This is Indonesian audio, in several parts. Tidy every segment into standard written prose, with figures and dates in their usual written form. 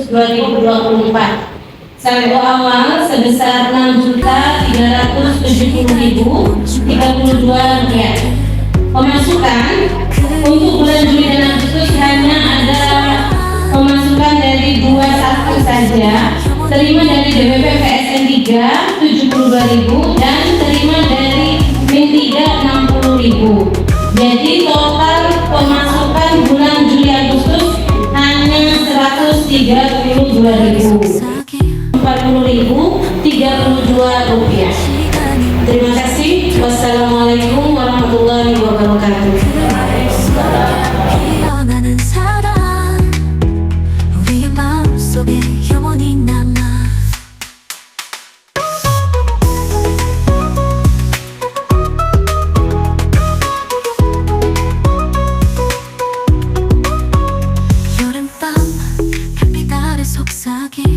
2024. Saldo awal sebesar Rp6.370.032. Pemasukan untuk bulan Juli dan Agustus hanya ada pemasukan dari 21 saja, terima dari DWP PSN 3 72.000 dan terima dari Min 3 60.000. Jadi total pemasukan bulan Juli Agustus hanya 132.000. 40.032 rupiah. Terima kasih. Wassalamualaikum warahmatullahi wabarakatuh.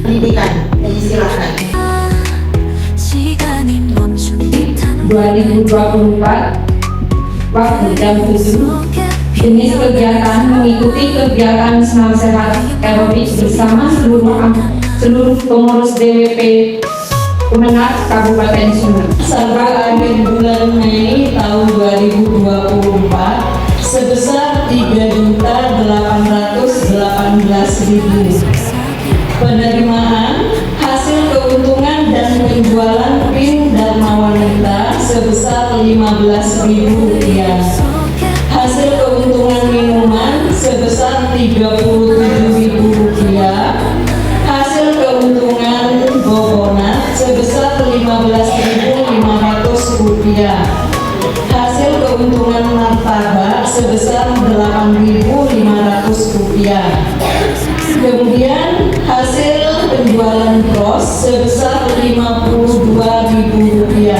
Pendidikan, silakan. 2024 waktu jam 7. Jenis kegiatan mengikuti kegiatan senam sehat aerobik bersama seluruh pengurus DWP Kemenat Kabupaten Sumeneb. Sampai akhir bulan Mei tahun 2024 sebesar Rp3.818.000. Penerimaan hasil keuntungan dan penjualan PIN Dharma Wanita sebesar Rp15.000. Hasil keuntungan minuman sebesar Rp37.000. Hasil keuntungan bobonat sebesar Rp15.500. Hasil keuntungan martabak sebesar Rp8.500. Kemudian hasil penjualan gros sebesar Rp52.000,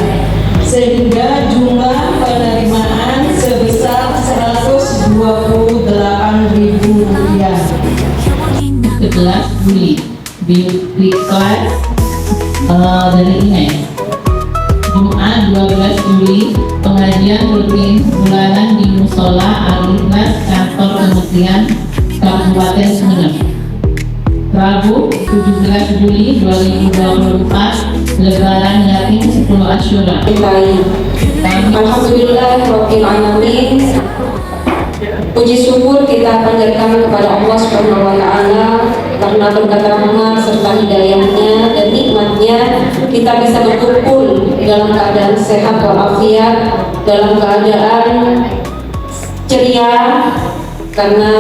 sehingga jumlah penerimaan sebesar Rp128.000. 11 Juli di kelas dari INES. Jumat 12 Juli pengajian rutin bulanan di Musola Al-Ikhlas kantor Kementerian Kabupaten Sumeneb. Rabu 17 Juli 2024 Lebaran Yatim 10 Asyura. Alhamdulillah Rabbil Alamin. Puji syukur kita panjatkan kepada Allah Subhanahu wa Ta'ala karena berkat rahmat serta hidayahnya dan nikmatnya kita bisa berkumpul dalam keadaan sehat walafiat, dalam keadaan ceria, karena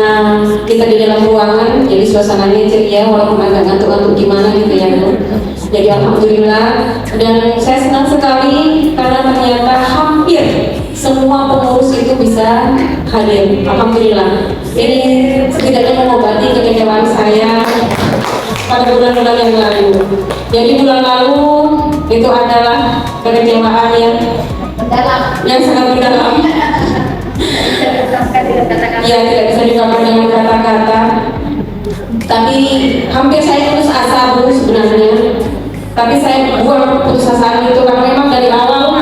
kita di dalam ruangan jadi suasananya ceria walaupun agak ngantuk-ngantuk gimana gitu ya. Jadi alhamdulillah, dan saya senang sekali karena ternyata hampir semua pengurus itu bisa hadir. Alhamdulillah. Ini setidaknya mengobati kekecewaan saya pada bulan-bulan yang lalu. Jadi bulan lalu itu adalah kekecewaan yang sangat mendalam. Ya, tidak bisa diungkapkan dengan kata-kata. Tapi hampir saya putus asa Bu sebenarnya. Tapi saya buang keputusasaan itu karena memang dari awal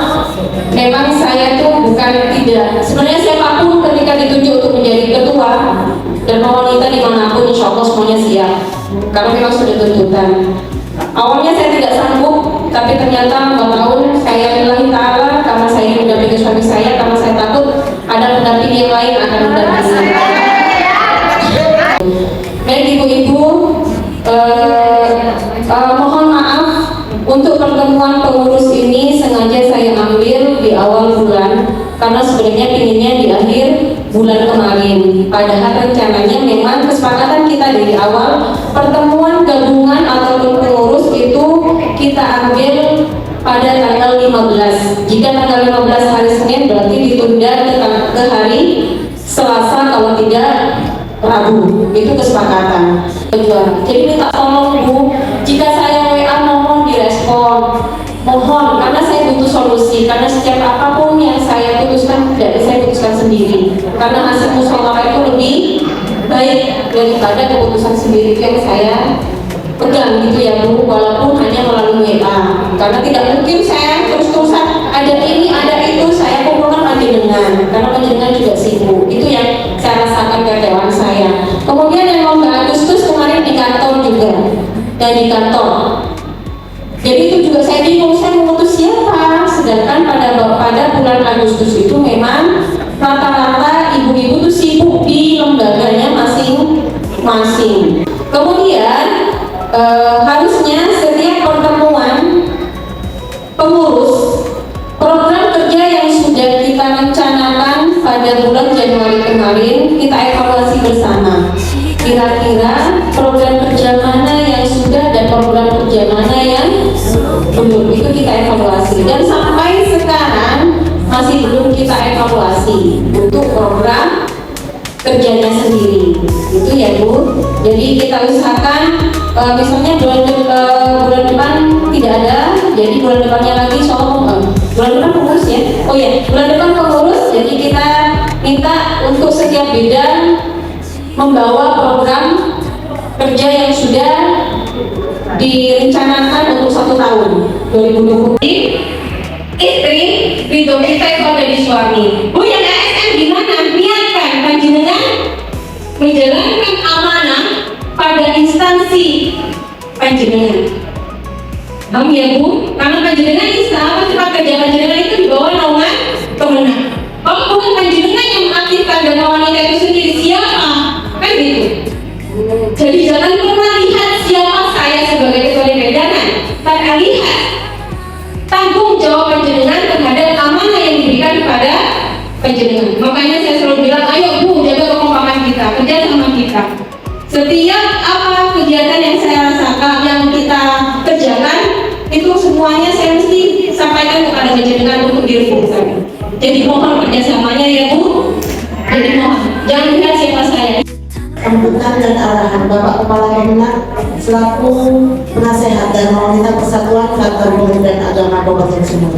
memang saya tuh bukan tidak. Sebenarnya siapapun ketika ditunjuk untuk menjadi ketua dan wanita dimanapun insya Allah semuanya siap. Karena memang sudah tuntutan. Awalnya saya tidak sanggup, tapi ternyata 4 tahun saya lillahi ta'ala karena saya ingin mendampingi suami saya, karena saya takut ada pendamping yang lain akan mendampingi saya. Baik ibu-ibu, mohon maaf untuk pertemuan pengurus ini sengaja saya ambil di awal bulan karena sebenarnya pinginnya di akhir bulan kemarin. Padahal rencananya memang kesepakatan kita dari awal pertemuan gabungan ataupun pengurus itu kita ambil pada tanggal 15. Jika tanggal 15 hari Senin berarti ditunda ke hari Selasa kalau tidak Rabu. Itu kesepakatan. Jadi minta tolong Bu, jika saya WA mohon direspon. Mohon, karena saya butuh solusi. Karena setiap apapun yang saya putuskan tidak saya putuskan sendiri. Karena hasil musyawarah itu lebih baik daripada keputusan sendiri yang saya pegang gitu ya Bu, walaupun hanya melalui WA. Karena tidak mungkin saya terus-terusan ada ini ada itu saya kumpulkan panjenengan, karena panjenengan juga sibuk. Itu yang saya rasakan kekecewaan saya. Kemudian yang lomba Agustus kemarin di kantor juga dan di kantor. Jadi itu juga saya bingung, saya mengutus siapa? Sedangkan pada bulan Agustus itu memang rata-rata ibu-ibu tuh sibuk di lembaganya masing-masing. Kemudian harusnya setiap pertemuan pengurus program kerja yang sudah kita rencanakan pada bulan Januari kemarin kita evaluasi bersama. Kira-kira program kerja mana yang sudah dan program kerja mana yang belum, itu kita evaluasi. Dan sampai sekarang masih belum kita evaluasi untuk program kerjanya sendiri. Itu ya Bu. Jadi kita usahakan misalnya bulan depan tidak ada, jadi bulan depannya lagi bulan depan pengurus ya. Oh ya, bulan depan pengurus. Jadi kita minta untuk setiap bidang membawa program kerja yang sudah direncanakan untuk 1 tahun 2020. Istri itu kita itu ada di suami. Bu yang ASN gimana? Niatkan panjenengan menjalankan amanah pada instansi panjenengan. Paham ya Bu? Karena panjenengan instansi tempat kerja panjenengan itu di bawah naungan kemenang. Kalau bukan panjenengan yang mengaktifkan dan wanita itu sendiri, siapa? Kan gitu. Jadi jangan pernah lihat siapa saya sebagai ketua jangan, tapi lihat tanggung jawab panjenengan terhadap amanah yang diberikan kepada panjenengan. Makanya saya selalu bilang, ayo Bu, jaga kekompakan kita, kerja sama kita. Setiap apa kegiatan yang saya rasakan, yang kita kerjakan, itu semuanya saya mesti sampaikan kepada panjenengan untuk diresponskan. Jadi mohon kerjasamanya ya Bu. Jadi mohon, jangan lihat siapa saya. Sambutan dan arahan Bapak Kepala Kemenak selaku penasehat dan wanita Persatuan Kantor Kementerian Agama Kabupaten Sumut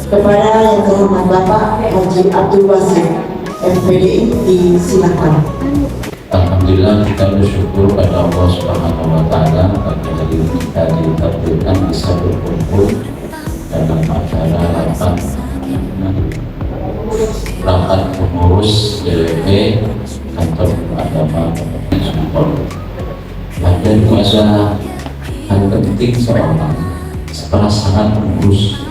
kepada yang terhormat Bapak Haji Abdul Wasid MPDI, disilakan. Alhamdulillah kita bersyukur pada Allah Subhanahu wa Ta'ala karena hari ini kita ditakdirkan bisa berkumpul dalam acara rapat pengurus DWP Kantor Agama Kabupaten Sumut. Dan itu adalah hal penting seorang pasangan pengurus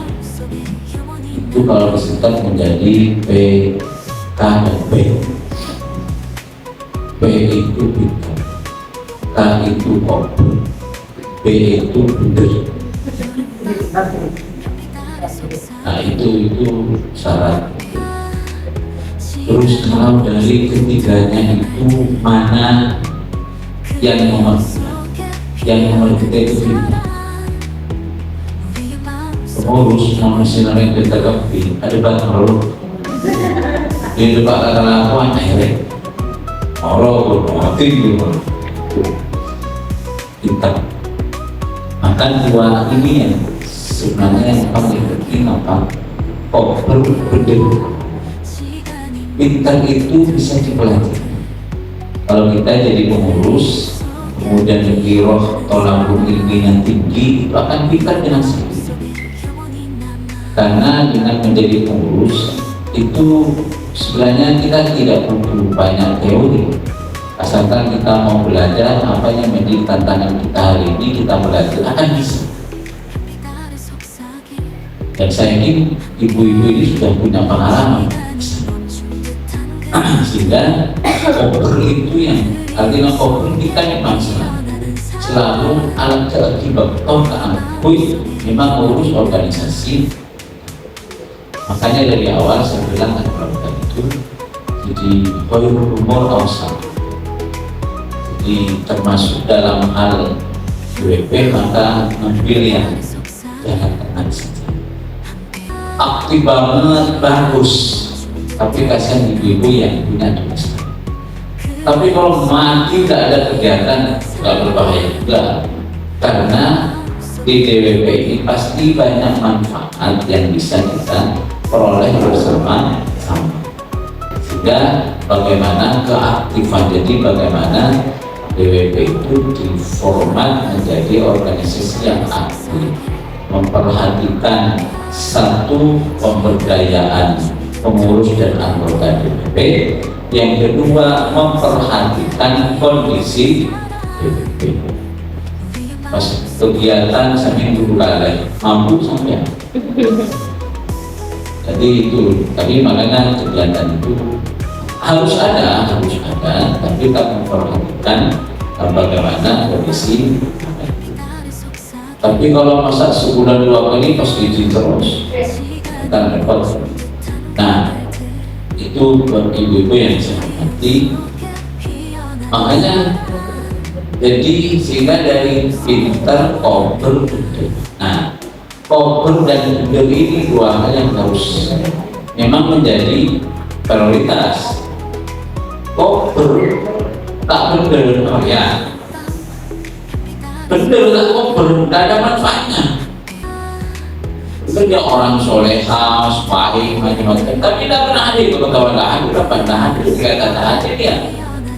itu kalau disingkat menjadi PK dan B. P itu pintar, K itu koper, B itu bener. Nah itu syarat. Terus kalau dari ketiganya itu mana yang nomor kita itu pintar. Pengurus manusia yang kita kapi ada batang lalu di depan kata lakuan akhirnya orang bermati gitu pintar. Maka dua ini yang sebenarnya yang paling penting apa? Berbeda. Pintar itu bisa dipelajari. Kalau kita jadi pengurus, kemudian roh atau lambung ilmiah tinggi, itu akan pintar dengan sendiri. Karena dengan menjadi pengurus itu sebenarnya kita tidak butuh banyak teori, asalkan kita mau belajar apa yang menjadi tantangan kita hari ini, kita belajar akan bisa. Dan saya yakin ibu-ibu ini sudah punya pengalaman, sehingga koper itu yang artinya koper kita memang selalu alat keakibat memang urus organisasi. Makanya dari awal saya bilang program itu jadi umur awal. Jadi termasuk dalam hal WP maka ambil yang jangan tenang saja. Aktif banget, bagus. Tapi kasihan ibu-ibu yang punya tugas. Tapi kalau mati tidak ada kegiatan, tidak berbahaya juga. Karena di DWP ini pasti banyak manfaat yang bisa kita peroleh bersama-sama. Sehingga bagaimana keaktifan, jadi bagaimana DWP itu diformat menjadi organisasi yang aktif, memperhatikan satu pemberdayaan pengurus dan anggota DWP, yang kedua memperhatikan kondisi DWP. pas kegiatan seminggu kali mampu sampai. Jadi itu, tapi makanya kegiatan itu harus ada, tapi kita memperhatikan bagaimana kondisi. Tapi kalau masa sebulan 2 kali pas izin terus, akan repot. Nah, itu buat ibu-ibu yang saya hormati. Makanya, jadi sehingga dari pintar, kober, gede. Nah, kober dan gede ini 2 hal yang harus memang menjadi prioritas. Kober tak bener, oh ya. Bener tak kober, tidak ada manfaatnya. Itu dia orang soleha, baik, macam-macam, tapi tidak pernah hadir ke kewalahan, tidak pernah hadir kegiatan hadir dia.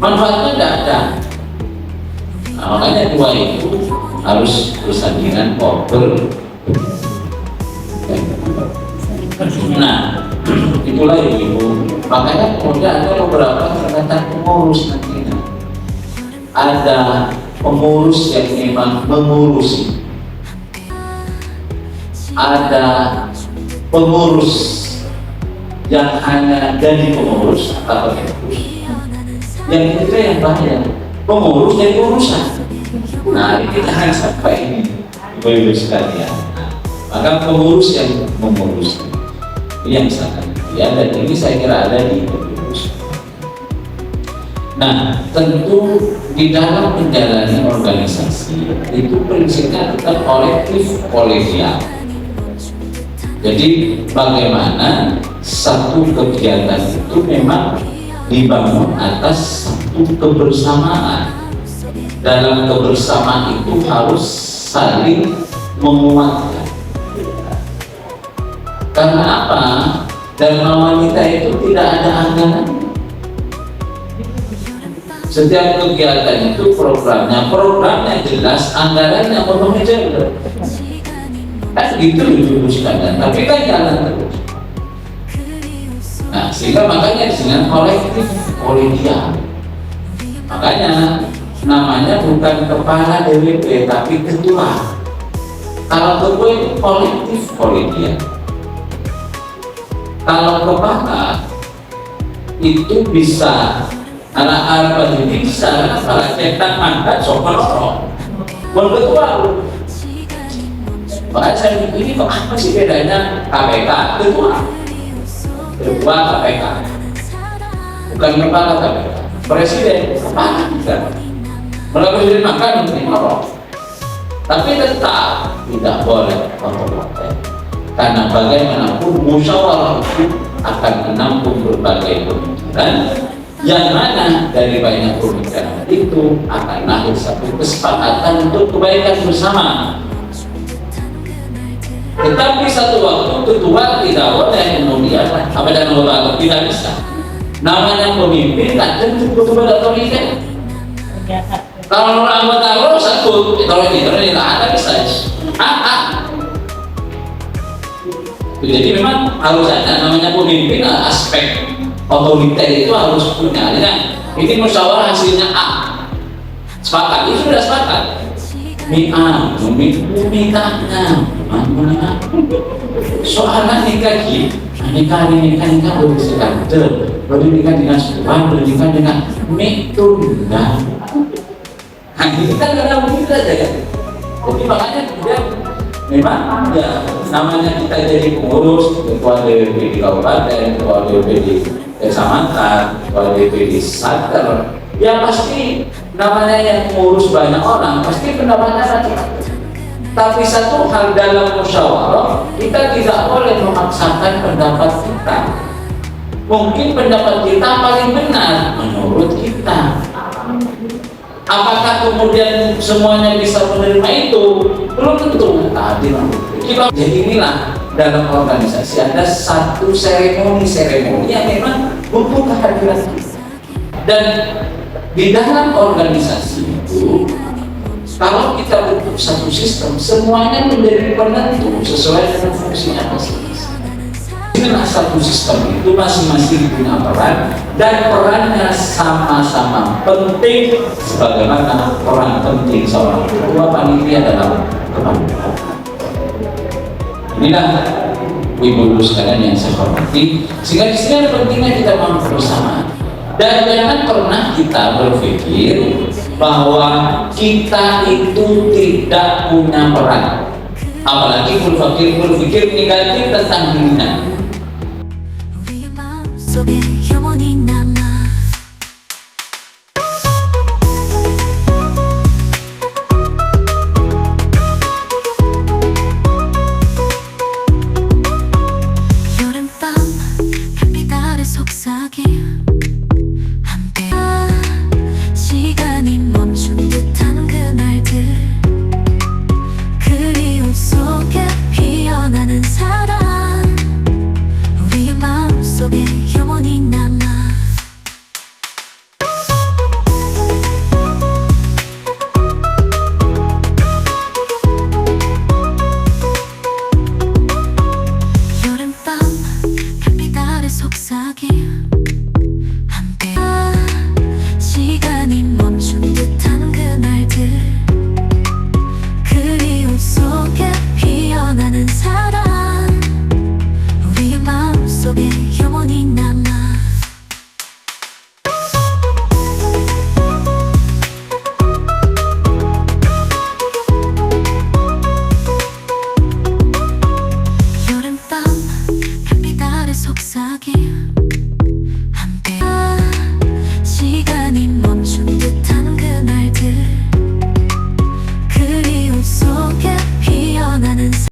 Manfaatnya tidak ada. Nah, makanya 2 itu harus bersandingan kober. Nah, itulah ibu. Makanya kemudian ada beberapa perkataan pengurus nantinya. Ada pengurus yang memang mengurusi, ada pengurus yang hanya jadi pengurus atau pengurus. Yang ketiga yang bahaya, pengurus jadi urusan. Nah, ini kita jangan sampai ini, ibu-ibu sekalian. Maka pengurus yang mengurus ini yang sangat ya, dan ini saya kira ada di pengurus. Nah, tentu di dalam menjalani organisasi itu prinsipnya tetap kolektif kolegial. Jadi bagaimana satu kegiatan itu memang dibangun atas satu kebersamaan. Dalam kebersamaan itu harus saling menguatkan. Karena apa? Dharma wanita itu tidak ada anggaran. Setiap kegiatan itu programnya jelas, anggarannya memenuhi jalur. Kan gitu dirumuskan, tapi kan jalan terus. Nah, sehingga makanya dengan kolektif kolegial. Makanya namanya bukan kepala DWP tapi ketua. Kalau ketua itu kolektif kolegial. Kalau kepala itu bisa anak-anak ini bisa kalau cetak mandat sopan-sopan. Ketua, makanya saya ini kok apa sih bedanya KPK ketua KPK bukan kepala KPK, presiden kepala bukan. Kalau presiden makan mungkin orang, tapi tetap tidak boleh kontrol. Karena bagaimanapun musyawarah itu akan menampung berbagai pemikiran, yang mana dari banyak pemikiran itu akan lahir satu kesepakatan untuk kebaikan bersama. Tetapi satu waktu ketua tidak boleh kemudian apa dan Allah tidak bisa. Namanya pemimpin tak tentu ketua otoriter. Kalau orang anggota satu otoriter tidak ada bisa. Jadi memang harus ada namanya pemimpin, aspek otoriter itu harus punya. Ini musyawarah hasilnya A, sepakat, itu sudah sepakat. Meminta soalnya nikah baru sekadar, baru nikah dengan Tuhan, baru nikah dengan metunda. Nah, ini kan karena begitu aja ya. Jadi makanya kemudian memang ya namanya kita jadi pengurus, ketua DWP di kabupaten, ketua DWP di kecamatan, ketua DWP di Sater, ya pasti namanya yang mengurus banyak orang, pasti pendapatnya macam-macam. Tapi satu hal dalam musyawarah, kita tidak boleh memaksakan pendapat kita. Mungkin pendapat kita paling benar menurut kita. Apakah kemudian semuanya bisa menerima itu? Belum tentu. Jadi inilah dalam organisasi ada satu seremoni yang memang butuh kehadiran kita. Dan di dalam organisasi itu, kalau kita bentuk satu sistem, semuanya menjadi penentu sesuai dengan fungsinya masing-masing. inilah satu sistem itu masing-masing punya peran, dan perannya sama-sama penting sebagaimana peran penting seorang ketua panitia dalam kepanitraan. Inilah ibu-ibu sekalian yang saya hormati, sehingga di sini ada pentingnya kita membangun kebersamaan. Dan jangan pernah kita berpikir bahwa kita itu tidak punya peran, apalagi berpikir negatif tentang dirinya. 우리의 마음속에 영원히 남아 여름밤 햇빛 아래 속삭임 함께 시간이 멈춘 듯한 그날들 그리움 속에 피어나는 사랑 우리의 마음속에 영원히 남아 여름밤 햇빛 아래 속삭임 함께 시간이 멈춘 듯한 그날들 그리움 속에 피어나는 사랑 우리의 마음속에 영원히 남아 여름밤 햇빛 아래 속삭임